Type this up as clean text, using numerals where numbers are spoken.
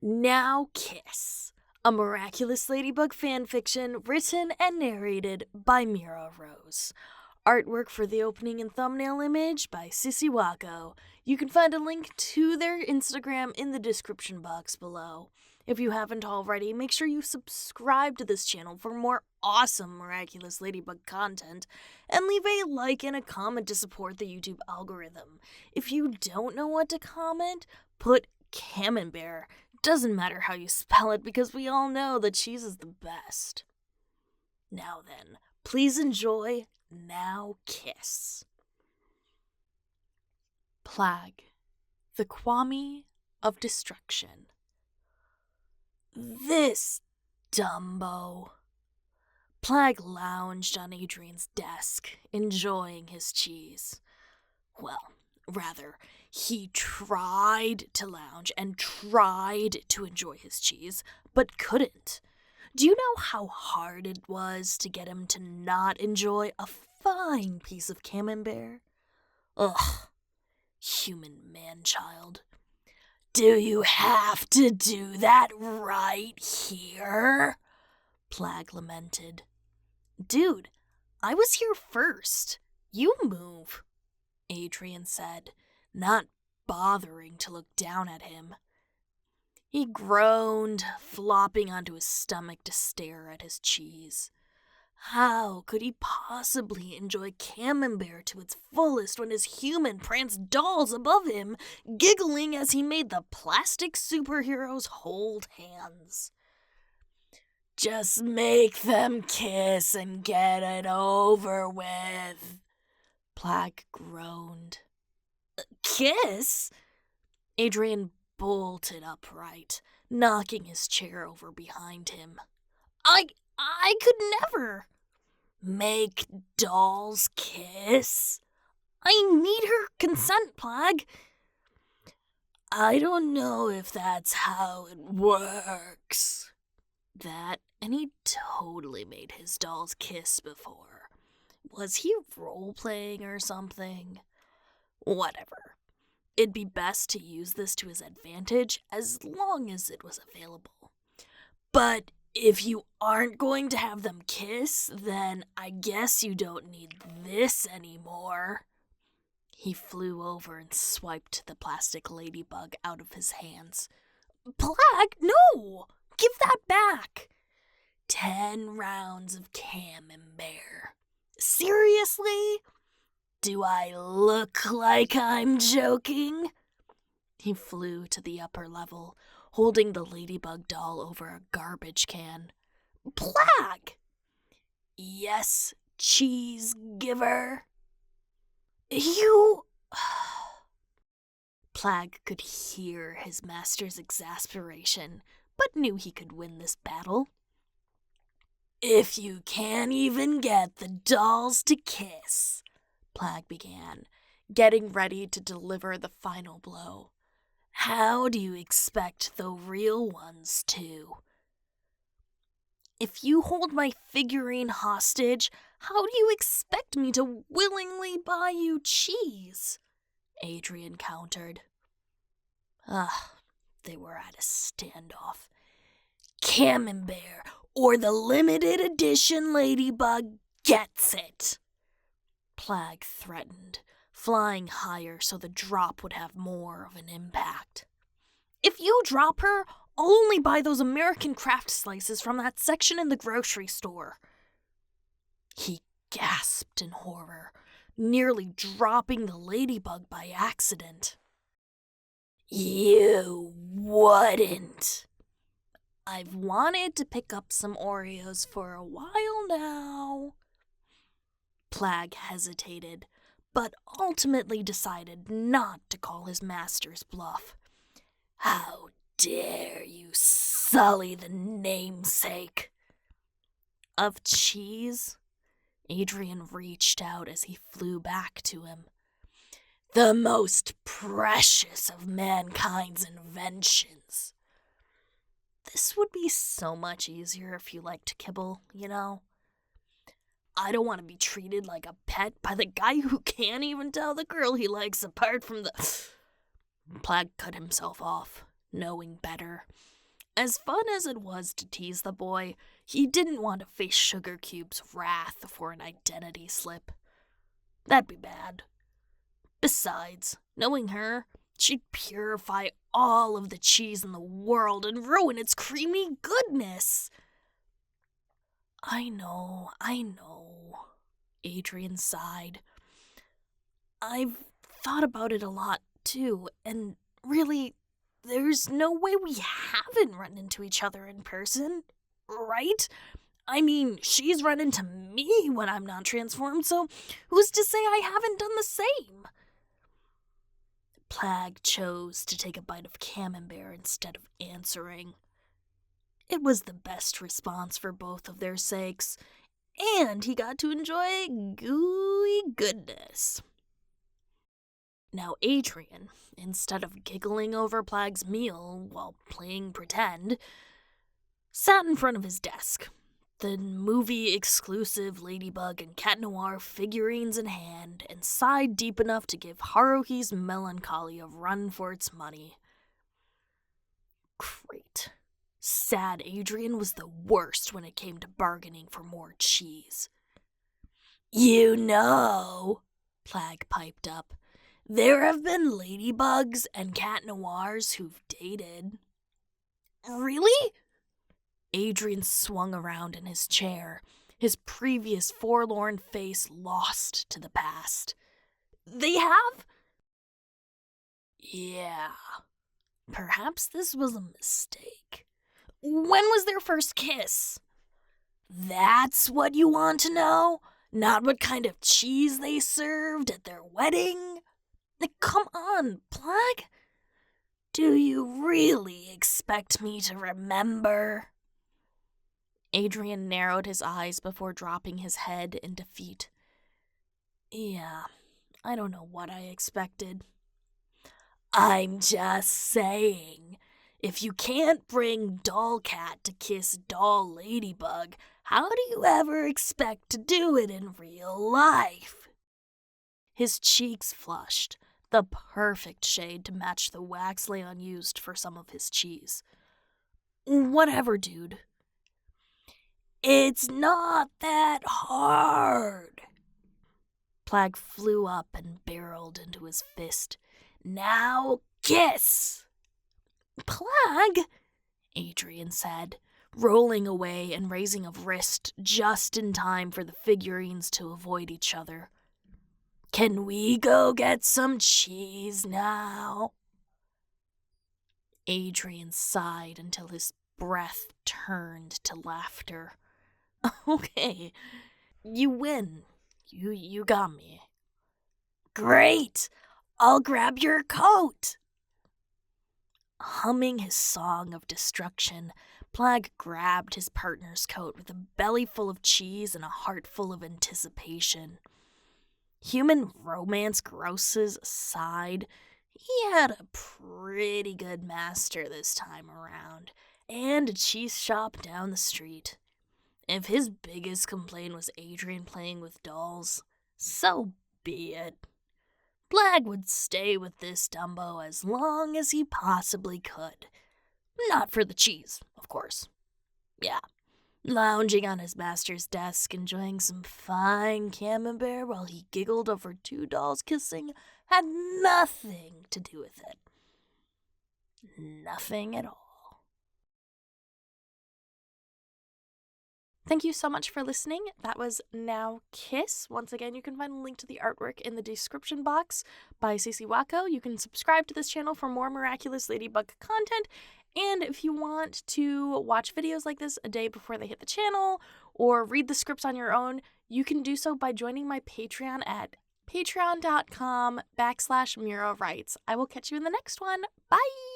Now Kiss, a Miraculous Ladybug fanfiction written and narrated by Mira Rose. Artwork for the opening and thumbnail image by Sissy Wacko. You can find a link to their Instagram in the description box below. If you haven't already, make sure you subscribe to this channel for more awesome Miraculous Ladybug content, and leave a like and a comment to support the YouTube algorithm. If you don't know what to comment, put Camembert. Doesn't matter how you spell it because we all know that cheese is the best. Now then, please enjoy Now Kiss. Plagg, the Kwame of Destruction. This Dumbo. Plagg lounged on Adrian's desk, enjoying his cheese. Well, rather, he tried to lounge and tried to enjoy his cheese, but couldn't. Do you know how hard it was to get him to not enjoy a fine piece of camembert? Ugh, human man-child. Do you have to do that right here? Plagg lamented. Dude, I was here first. You move, Adrian said, not bothering to look down at him. He groaned, flopping onto his stomach to stare at his cheese. How could he possibly enjoy camembert to its fullest when his human pranced dolls above him, giggling as he made the plastic superheroes hold hands? Just make them kiss and get it over with, Plagg groaned. Kiss? Adrian bolted upright, knocking his chair over behind him. I could never. Make dolls kiss? I need her consent, Plagg. I don't know if that's how it works. That, and he totally made his dolls kiss before. Was he role-playing or something? Whatever. It'd be best to use this to his advantage as long as it was available. But if you aren't going to have them kiss, then I guess you don't need this anymore. He flew over and swiped the plastic ladybug out of his hands. Plagg, no! Give that back! 10 rounds of camembert. Seriously? Do I look like I'm joking? He flew to the upper level, holding the ladybug doll over a garbage can. Plagg! Yes, cheese giver. You... Plagg could hear his master's exasperation, but knew he could win this battle. If you can't even get the dolls to kiss, Plagg began, getting ready to deliver the final blow. How do you expect the real ones to? If you hold my figurine hostage, how do you expect me to willingly buy you cheese? Adrian countered. They were at a standoff. Camembert, or the limited edition ladybug gets it, Plagg threatened, flying higher so the drop would have more of an impact. If you drop her, I'll only buy those American craft slices from that section in the grocery store. He gasped in horror, nearly dropping the ladybug by accident. You wouldn't. I've wanted to pick up some Oreos for a while now. Plagg hesitated, but ultimately decided not to call his master's bluff. How dare you sully the namesake? Of cheese? Adrian reached out as he flew back to him. The most precious of mankind's inventions. This would be so much easier if you liked to kibble, you know? I don't want to be treated like a pet by the guy who can't even tell the girl he likes apart from the... Plagg cut himself off, knowing better. As fun as it was to tease the boy, he didn't want to face Sugar Cube's wrath for an identity slip. That'd be bad. Besides, knowing her, she'd purify all of the cheese in the world and ruin its creamy goodness. I know, Adrian sighed. I've thought about it a lot, too, and really, there's no way we haven't run into each other in person, right? I mean, she's run into me when I'm not transformed, so who's to say I haven't done the same? Plagg chose to take a bite of camembert instead of answering. It was the best response for both of their sakes, and he got to enjoy gooey goodness. Now Adrian, instead of giggling over Plagg's meal while playing pretend, sat in front of his desk, the movie-exclusive Ladybug and Cat Noir figurines in hand, and sighed deep enough to give Haruhi's melancholy a run for its money. Great. Sad Adrian was the worst when it came to bargaining for more cheese. You know, Plagg piped up, there have been ladybugs and cat noirs who've dated. Really? Adrian swung around in his chair, his previous forlorn face lost to the past. They have? Yeah. Perhaps this was a mistake. When was their first kiss? That's what you want to know? Not what kind of cheese they served at their wedding? Come on, Plagg. Do you really expect me to remember? Adrian narrowed his eyes before dropping his head in defeat. Yeah, I don't know what I expected. I'm just saying, if you can't bring Doll Cat to kiss Doll Ladybug, how do you ever expect to do it in real life? His cheeks flushed, the perfect shade to match the wax Leon used for some of his cheese. Whatever, dude. It's not that hard. Plagg flew up and barreled into his fist. Now kiss! Plagg, Adrian said, rolling away and raising a wrist just in time for the figurines to avoid each other. Can we go get some cheese now? Adrian sighed until his breath turned to laughter. Okay, you win. You got me. Great! I'll grab your coat! Humming his song of destruction, Plagg grabbed his partner's coat with a belly full of cheese and a heart full of anticipation. Human romance grosses aside, he had a pretty good master this time around, and a cheese shop down the street. If his biggest complaint was Adrian playing with dolls, so be it. Plagg would stay with this Dumbo as long as he possibly could. Not for the cheese, of course. Yeah. Lounging on his master's desk, enjoying some fine camembert while he giggled over two dolls kissing had nothing to do with it. Nothing at all. Thank you so much for listening. That was Now Kiss. Once again, you can find a link to the artwork in the description box by Cece Wacko. You can subscribe to this channel for more Miraculous Ladybug content. And if you want to watch videos like this a day before they hit the channel or read the scripts on your own, you can do so by joining my Patreon at patreon.com/Mira Writes. I will catch you in the next one. Bye!